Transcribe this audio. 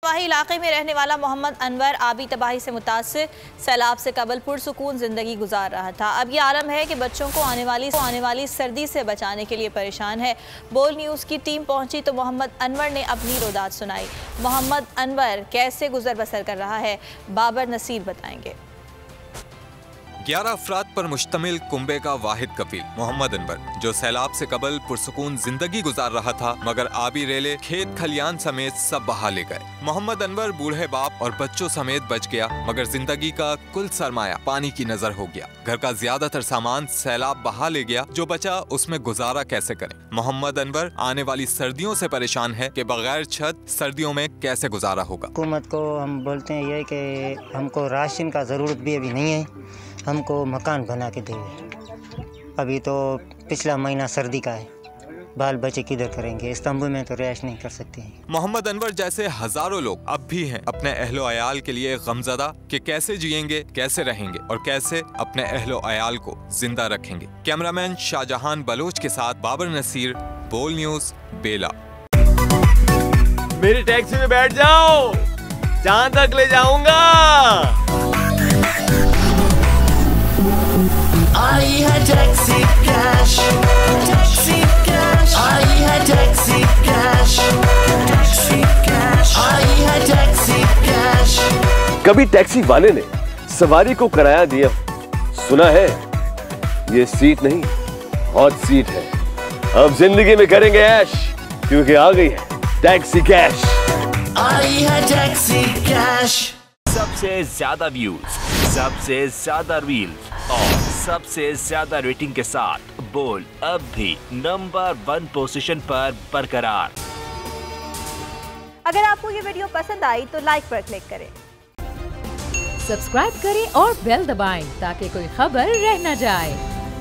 शफवाही इलाके में रहने वाला मोहम्मद अनवर आबी तबाही से मुतासिर सैलाब से कबल पुरसुकून जिंदगी गुजार रहा था। अब ये आलम है कि बच्चों को आने वाली सर्दी से बचाने के लिए परेशान है। बोल न्यूज़ की टीम पहुंची तो मोहम्मद अनवर ने अपनी रोदात सुनाई। मोहम्मद अनवर कैसे गुजर बसर कर रहा है, बाबर नसीर बताएंगे। 11 अफराद पर मुश्तमिल कुंबे का वाहिद कफील मोहम्मद अनवर, जो सैलाब से कबल पुरसुकून जिंदगी गुजार रहा था, मगर आबी रेले खेत खलियान समेत सब बहा ले गए। मोहम्मद अनवर बूढ़े बाप और बच्चों समेत बच गया, मगर जिंदगी का कुल सरमाया पानी की नजर हो गया। घर का ज्यादातर सामान सैलाब बहा ले गया, जो बचा उसमें गुजारा कैसे करें। मोहम्मद अनवर आने वाली सर्दियों से परेशान है कि बगैर छत सर्दियों में कैसे गुजारा होगा। हुकूमत को हम बोलते हैं ये कि हमको राशन का ज़रूरत भी अभी नहीं है, हमको मकान बना के देंगे। अभी तो पिछला महीना सर्दी का है, बाल बच्चे किधर करेंगे, इस्तांबुल में तो रिहाइश नहीं कर सकते हैं। मोहम्मद अनवर जैसे हजारों लोग अब भी हैं अपने अहलो अयाल के लिए गमज़दा कि कैसे जिएंगे, कैसे रहेंगे और कैसे अपने अहलो अयाल को जिंदा रखेंगे। कैमरामैन शाहजहान बलोच के साथ बाबर नसीर, बोल न्यूज़, बेला। मेरी टैक्सी में बैठ जाओ, जहाँ तक ले जाऊंगा। आई है टैक्सी कैश, टैक्सी कैश, आई है टैक्सी कैश, टैक्सी कैश, आई है टैक्सी कैश। कभी टैक्सी वाले ने सवारी को किराया दिया, सुना है ये सीट नहीं हॉट सीट है। अब जिंदगी में करेंगे ऐश, क्योंकि आ गई है टैक्सी कैश। आई है टैक्सी कैश। सबसे ज्यादा व्यूज, सबसे ज्यादा रील्स और सबसे ज्यादा रेटिंग के साथ बोल अब भी नंबर 1 पोजीशन पर बरकरार। अगर आपको ये वीडियो पसंद आई तो लाइक पर क्लिक करें, सब्सक्राइब करें और बेल दबाएं ताकि कोई खबर रह न जाए।